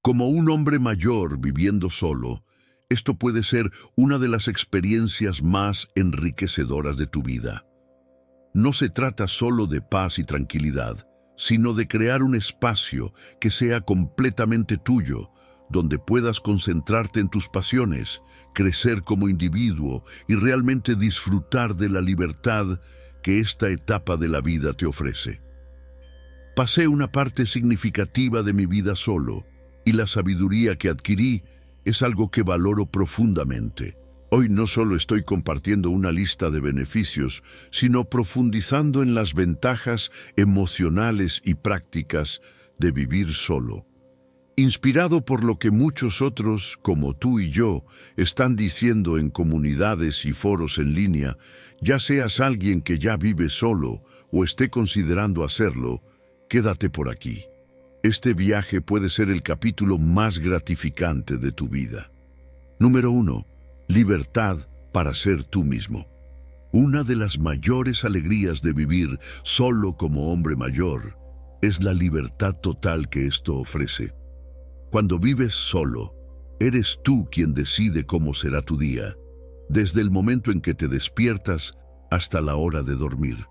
Como un hombre mayor viviendo solo, esto puede ser una de las experiencias más enriquecedoras de tu vida. No se trata solo de paz y tranquilidad, sino de crear un espacio que sea completamente tuyo, donde puedas concentrarte en tus pasiones, crecer como individuo y realmente disfrutar de la libertad que esta etapa de la vida te ofrece. Pasé una parte significativa de mi vida solo, y la sabiduría que adquirí es algo que valoro profundamente. Hoy no solo estoy compartiendo una lista de beneficios, sino profundizando en las ventajas emocionales y prácticas de vivir solo. Inspirado por lo que muchos otros, como tú y yo, están diciendo en comunidades y foros en línea, ya seas alguien que ya vive solo o esté considerando hacerlo, quédate por aquí. Este viaje puede ser el capítulo más gratificante de tu vida. Número 1. Libertad para ser tú mismo. Una de las mayores alegrías de vivir solo como hombre mayor es la libertad total que esto ofrece. Cuando vives solo, eres tú quien decide cómo será tu día, desde el momento en que te despiertas hasta la hora de dormir.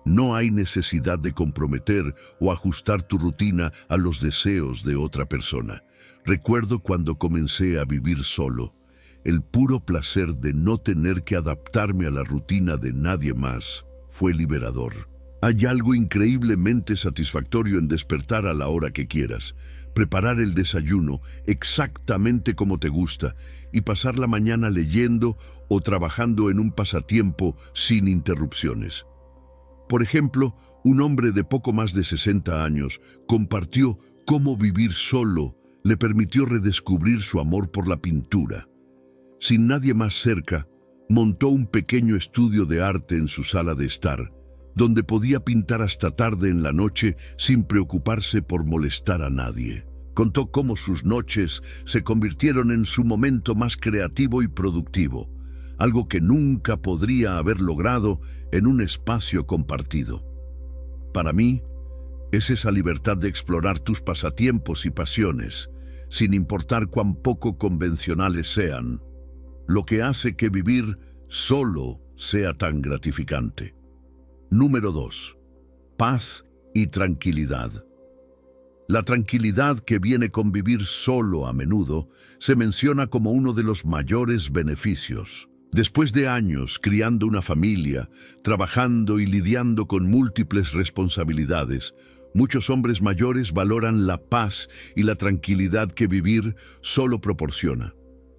No hay necesidad de comprometer o ajustar tu rutina a los deseos de otra persona. Recuerdo cuando comencé a vivir solo, el puro placer de no tener que adaptarme a la rutina de nadie más fue liberador. Hay algo increíblemente satisfactorio en despertar a la hora que quieras, preparar el desayuno exactamente como te gusta y pasar la mañana leyendo o trabajando en un pasatiempo sin interrupciones. Por ejemplo, un hombre de poco más de 60 años compartió cómo vivir solo le permitió redescubrir su amor por la pintura. Sin nadie más cerca, montó un pequeño estudio de arte en su sala de estar, donde podía pintar hasta tarde en la noche sin preocuparse por molestar a nadie. Contó cómo sus noches se convirtieron en su momento más creativo y productivo, algo que nunca podría haber logrado en un espacio compartido. Para mí, es esa libertad de explorar tus pasatiempos y pasiones, sin importar cuán poco convencionales sean, lo que hace que vivir solo sea tan gratificante. Número 2. Paz y tranquilidad. La tranquilidad que viene con vivir solo a menudo se menciona como uno de los mayores beneficios. Después de años criando una familia, trabajando y lidiando con múltiples responsabilidades, muchos hombres mayores valoran la paz y la tranquilidad que vivir solo proporciona.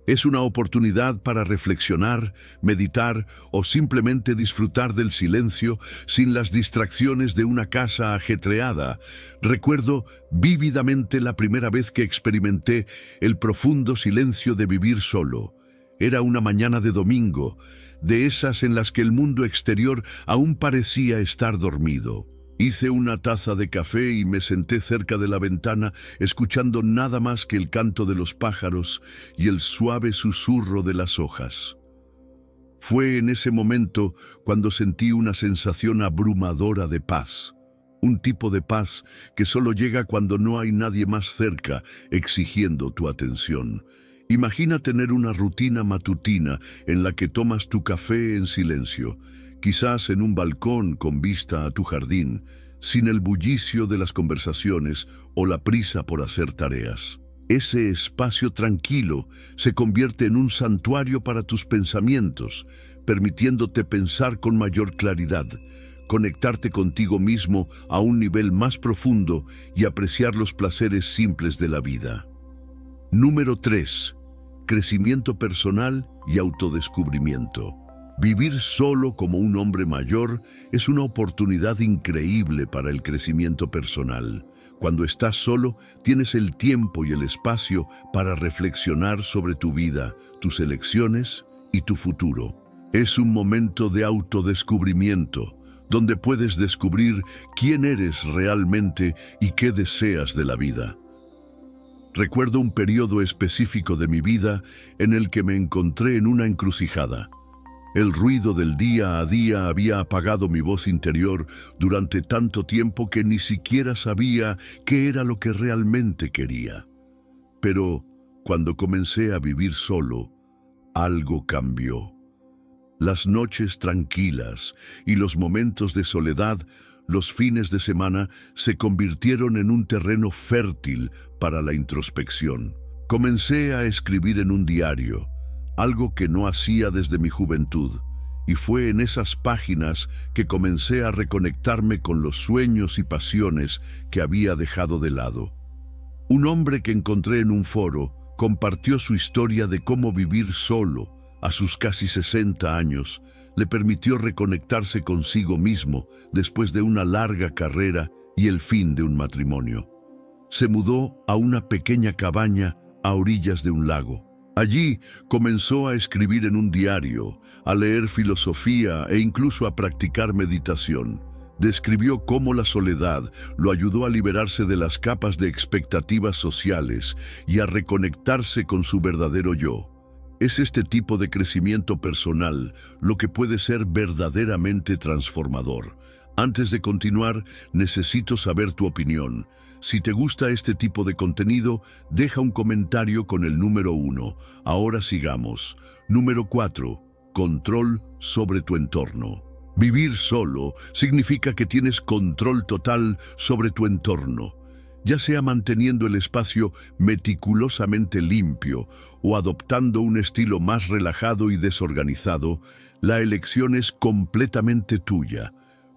Es una oportunidad para reflexionar, meditar o simplemente disfrutar del silencio sin las distracciones de una casa ajetreada. Recuerdo vívidamente la primera vez que experimenté el profundo silencio de vivir solo. Era una mañana de domingo, de esas en las que el mundo exterior aún parecía estar dormido. Hice una taza de café y me senté cerca de la ventana, escuchando nada más que el canto de los pájaros y el suave susurro de las hojas. Fue en ese momento cuando sentí una sensación abrumadora de paz, un tipo de paz que solo llega cuando no hay nadie más cerca exigiendo tu atención. Imagina tener una rutina matutina en la que tomas tu café en silencio, quizás en un balcón con vista a tu jardín, sin el bullicio de las conversaciones o la prisa por hacer tareas. Ese espacio tranquilo se convierte en un santuario para tus pensamientos, permitiéndote pensar con mayor claridad, conectarte contigo mismo a un nivel más profundo y apreciar los placeres simples de la vida. Número 3. Crecimiento personal y autodescubrimiento. Vivir solo como un hombre mayor es una oportunidad increíble para el crecimiento personal. Cuando estás solo, tienes el tiempo y el espacio para reflexionar sobre tu vida, tus elecciones y tu futuro. Es un momento de autodescubrimiento, donde puedes descubrir quién eres realmente y qué deseas de la vida. Recuerdo un periodo específico de mi vida en el que me encontré en una encrucijada. El ruido del día a día había apagado mi voz interior durante tanto tiempo que ni siquiera sabía qué era lo que realmente quería. Pero cuando comencé a vivir solo, algo cambió. Las noches tranquilas y los momentos de soledad, los fines de semana, se convirtieron en un terreno fértil para la introspección. Comencé a escribir en un diario, algo que no hacía desde mi juventud, y fue en esas páginas que comencé a reconectarme con los sueños y pasiones que había dejado de lado. Un hombre que encontré en un foro compartió su historia de cómo vivir solo a sus casi 60 años le permitió reconectarse consigo mismo después de una larga carrera y el fin de un matrimonio. Se mudó a una pequeña cabaña a orillas de un lago. Allí comenzó a escribir en un diario, a leer filosofía e incluso a practicar meditación. Describió cómo la soledad lo ayudó a liberarse de las capas de expectativas sociales y a reconectarse con su verdadero yo. Es este tipo de crecimiento personal lo que puede ser verdaderamente transformador. Antes de continuar, necesito saber tu opinión. Si te gusta este tipo de contenido, deja un comentario con el número 1. Ahora sigamos. Número 4. Control sobre tu entorno. Vivir solo significa que tienes control total sobre tu entorno, ya sea manteniendo el espacio meticulosamente limpio o adoptando un estilo más relajado y desorganizado. La elección es completamente tuya.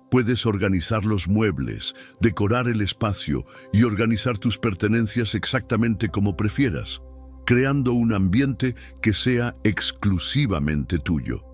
Puedes organizar los muebles, decorar el espacio y organizar tus pertenencias exactamente como prefieras, creando un ambiente que sea exclusivamente tuyo.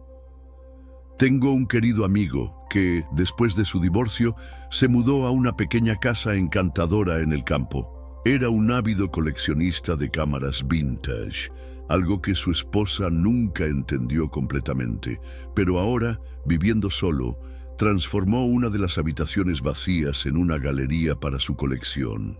Tengo un querido amigo que, después de su divorcio, se mudó a una pequeña casa encantadora en el campo. Era un ávido coleccionista de cámaras vintage, algo que su esposa nunca entendió completamente, pero ahora, viviendo solo, transformó una de las habitaciones vacías en una galería para su colección.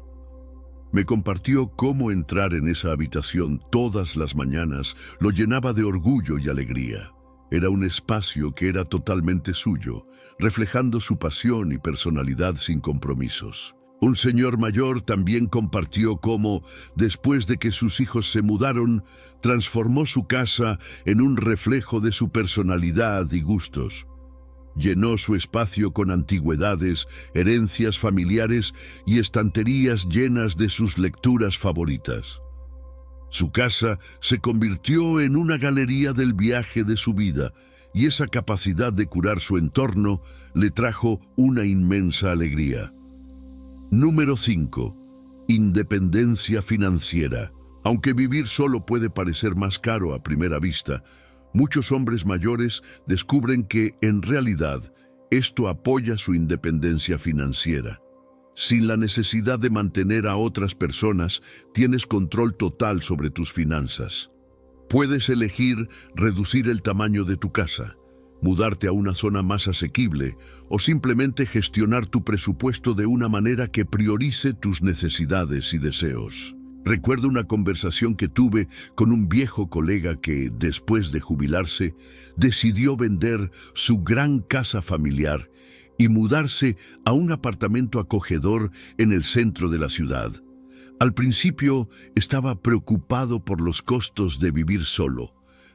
Me compartió cómo entrar en esa habitación todas las mañanas lo llenaba de orgullo y alegría. Era un espacio que era totalmente suyo, reflejando su pasión y personalidad sin compromisos. Un señor mayor también compartió cómo, después de que sus hijos se mudaron, transformó su casa en un reflejo de su personalidad y gustos. Llenó su espacio con antigüedades, herencias familiares y estanterías llenas de sus lecturas favoritas. Su casa se convirtió en una galería del viaje de su vida, y esa capacidad de curar su entorno le trajo una inmensa alegría. Número 5. Independencia financiera. Aunque vivir solo puede parecer más caro a primera vista, muchos hombres mayores descubren que, en realidad, esto apoya su independencia financiera. Sin la necesidad de mantener a otras personas, tienes control total sobre tus finanzas. Puedes elegir reducir el tamaño de tu casa, mudarte a una zona más asequible o simplemente gestionar tu presupuesto de una manera que priorice tus necesidades y deseos. Recuerdo una conversación que tuve con un viejo colega que, después de jubilarse, decidió vender su gran casa familiar y mudarse a un apartamento acogedor en el centro de la ciudad. Al principio estaba preocupado por los costos de vivir solo,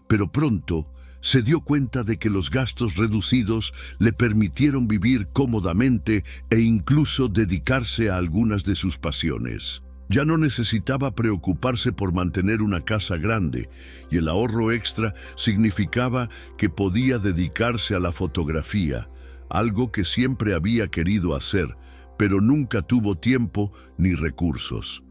pero pronto se dio cuenta de que los gastos reducidos le permitieron vivir cómodamente e incluso dedicarse a algunas de sus pasiones. Ya no necesitaba preocuparse por mantener una casa grande, y el ahorro extra significaba que podía dedicarse a la fotografía, algo que siempre había querido hacer, pero nunca tuvo tiempo ni recursos.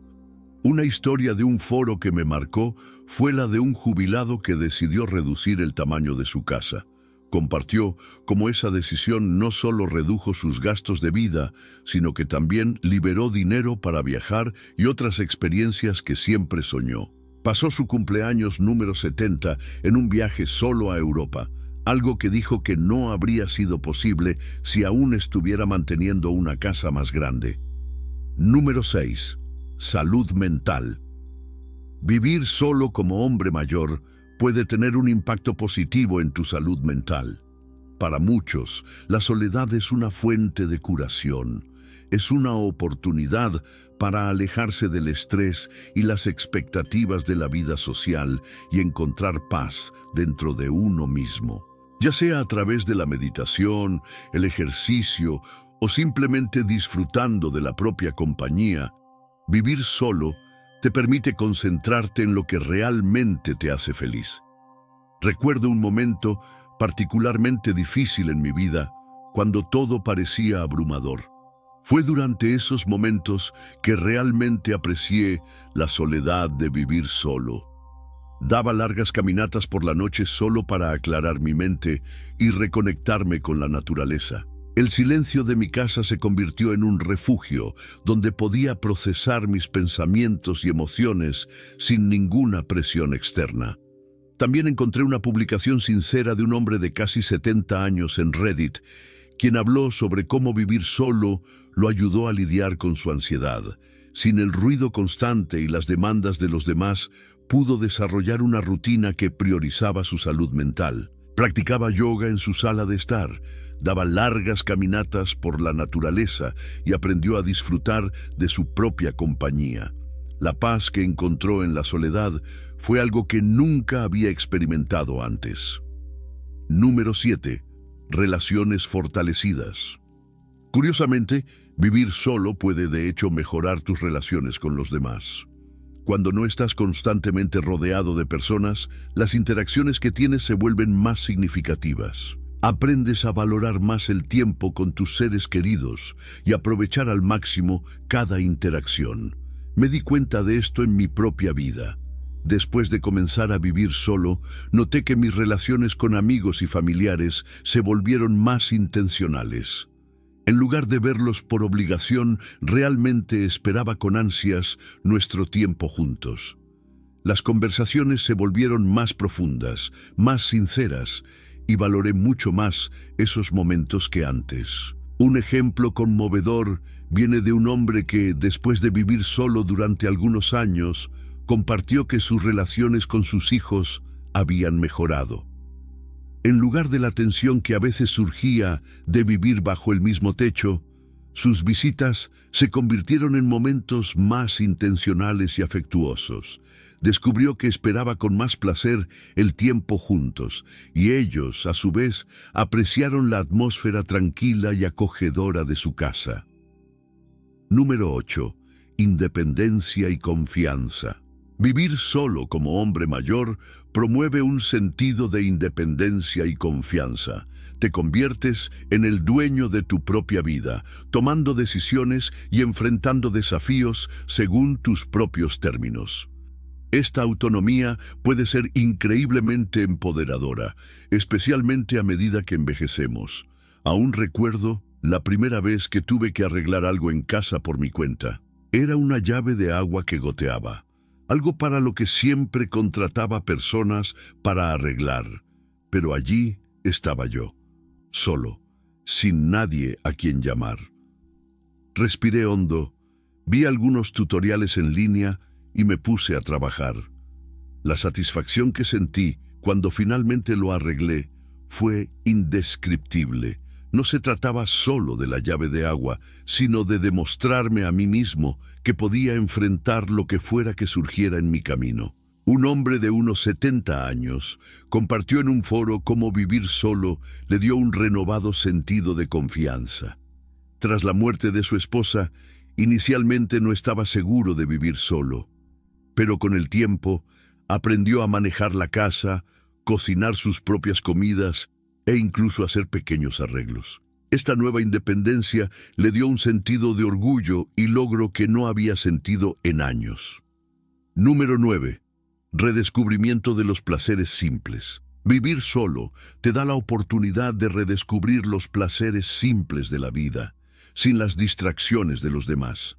Una historia de un foro que me marcó fue la de un jubilado que decidió reducir el tamaño de su casa. Compartió cómo esa decisión no solo redujo sus gastos de vida, sino que también liberó dinero para viajar y otras experiencias que siempre soñó. Pasó su cumpleaños número 70 en un viaje solo a Europa, algo que dijo que no habría sido posible si aún estuviera manteniendo una casa más grande. Número 6. Salud mental. Vivir solo como hombre mayor puede tener un impacto positivo en tu salud mental. Para muchos, la soledad es una fuente de curación. es una oportunidad para alejarse del estrés y las expectativas de la vida social y encontrar paz dentro de uno mismo. Ya sea a través de la meditación, el ejercicio o simplemente disfrutando de la propia compañía, vivir solo te permite concentrarte en lo que realmente te hace feliz. Recuerdo un momento particularmente difícil en mi vida, cuando todo parecía abrumador. Fue durante esos momentos que realmente aprecié la soledad de vivir solo. Daba largas caminatas por la noche solo para aclarar mi mente y reconectarme con la naturaleza. El silencio de mi casa se convirtió en un refugio donde podía procesar mis pensamientos y emociones sin ninguna presión externa. También encontré una publicación sincera de un hombre de casi 70 años en Reddit, quien habló sobre cómo vivir solo lo ayudó a lidiar con su ansiedad. Sin el ruido constante y las demandas de los demás, pudo desarrollar una rutina que priorizaba su salud mental. Practicaba yoga en su sala de estar, daba largas caminatas por la naturaleza y aprendió a disfrutar de su propia compañía. La paz que encontró en la soledad fue algo que nunca había experimentado antes. Número 7. Relaciones fortalecidas. Curiosamente, vivir solo puede de hecho mejorar tus relaciones con los demás. Cuando no estás constantemente rodeado de personas, las interacciones que tienes se vuelven más significativas. Aprendes a valorar más el tiempo con tus seres queridos y aprovechar al máximo cada interacción. Me di cuenta de esto en mi propia vida. Después de comenzar a vivir solo, noté que mis relaciones con amigos y familiares se volvieron más intencionales. En lugar de verlos por obligación, realmente esperaba con ansias nuestro tiempo juntos. Las conversaciones se volvieron más profundas, más sinceras, y valoré mucho más esos momentos que antes. Un ejemplo conmovedor viene de un hombre que, después de vivir solo durante algunos años, compartió que sus relaciones con sus hijos habían mejorado. En lugar de la tensión que a veces surgía de vivir bajo el mismo techo, sus visitas se convirtieron en momentos más intencionales y afectuosos. Descubrió que esperaba con más placer el tiempo juntos, y ellos, a su vez, apreciaron la atmósfera tranquila y acogedora de su casa. Número 8. Independencia y confianza. Vivir solo como hombre mayor promueve un sentido de independencia y confianza. Te conviertes en el dueño de tu propia vida, tomando decisiones y enfrentando desafíos según tus propios términos. Esta autonomía puede ser increíblemente empoderadora, especialmente a medida que envejecemos. Aún recuerdo la primera vez que tuve que arreglar algo en casa por mi cuenta. Era una llave de agua que goteaba. Algo para lo que siempre contrataba personas para arreglar. Pero allí estaba yo, solo, sin nadie a quien llamar. Respiré hondo, vi algunos tutoriales en línea y me puse a trabajar. La satisfacción que sentí cuando finalmente lo arreglé fue indescriptible. No se trataba solo de la llave de agua, sino de demostrarme a mí mismo que podía enfrentar lo que fuera que surgiera en mi camino. Un hombre de unos 70 años compartió en un foro cómo vivir solo le dio un renovado sentido de confianza. Tras la muerte de su esposa, inicialmente no estaba seguro de vivir solo, pero con el tiempo aprendió a manejar la casa, cocinar sus propias comidas e incluso hacer pequeños arreglos. Esta nueva independencia le dio un sentido de orgullo y logro que no había sentido en años. Número 9. Redescubrimiento de los placeres simples. Vivir solo te da la oportunidad de redescubrir los placeres simples de la vida, sin las distracciones de los demás.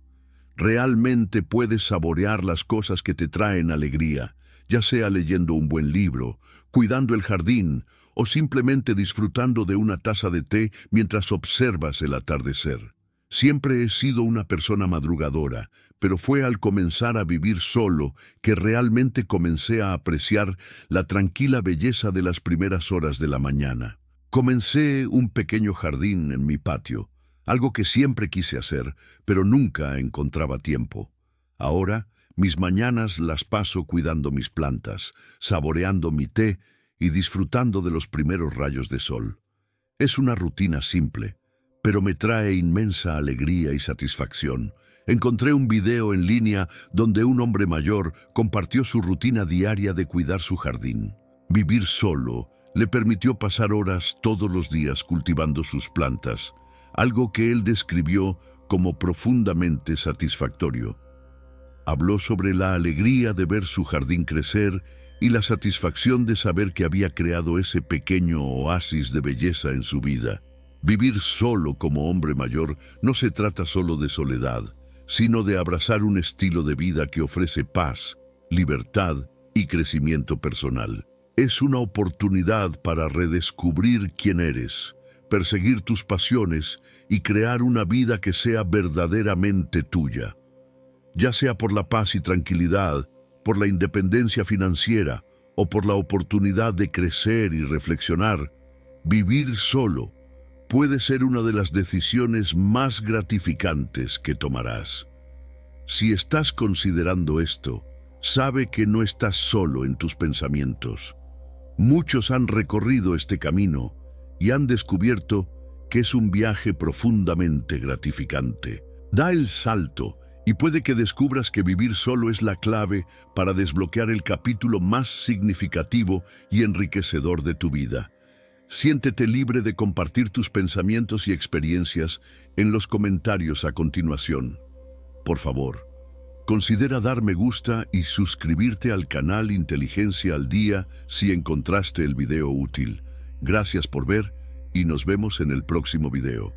Realmente puedes saborear las cosas que te traen alegría, ya sea leyendo un buen libro, cuidando el jardín o simplemente disfrutando de una taza de té mientras observas el atardecer. Siempre he sido una persona madrugadora, pero fue al comenzar a vivir solo que realmente comencé a apreciar la tranquila belleza de las primeras horas de la mañana. Comencé un pequeño jardín en mi patio, algo que siempre quise hacer, pero nunca encontraba tiempo. Ahora, mis mañanas las paso cuidando mis plantas, saboreando mi té y disfrutando de los primeros rayos de sol. Es una rutina simple, pero me trae inmensa alegría y satisfacción. Encontré un video en línea donde un hombre mayor compartió su rutina diaria de cuidar su jardín. Vivir solo le permitió pasar horas todos los días cultivando sus plantas, algo que él describió como profundamente satisfactorio. Habló sobre la alegría de ver su jardín crecer y la satisfacción de saber que había creado ese pequeño oasis de belleza en su vida. Vivir solo como hombre mayor no se trata solo de soledad, sino de abrazar un estilo de vida que ofrece paz, libertad y crecimiento personal. Es una oportunidad para redescubrir quién eres, perseguir tus pasiones y crear una vida que sea verdaderamente tuya. Ya sea por la paz y tranquilidad, por la independencia financiera o por la oportunidad de crecer y reflexionar, vivir solo puede ser una de las decisiones más gratificantes que tomarás. Si estás considerando esto, sabe que no estás solo en tus pensamientos. Muchos han recorrido este camino y han descubierto que es un viaje profundamente gratificante. Da el salto y puede que descubras que vivir solo es la clave para desbloquear el capítulo más significativo y enriquecedor de tu vida. Siéntete libre de compartir tus pensamientos y experiencias en los comentarios a continuación. Por favor, considera dar me gusta y suscribirte al canal Inteligencia al Día si encontraste el video útil. Gracias por ver y nos vemos en el próximo video.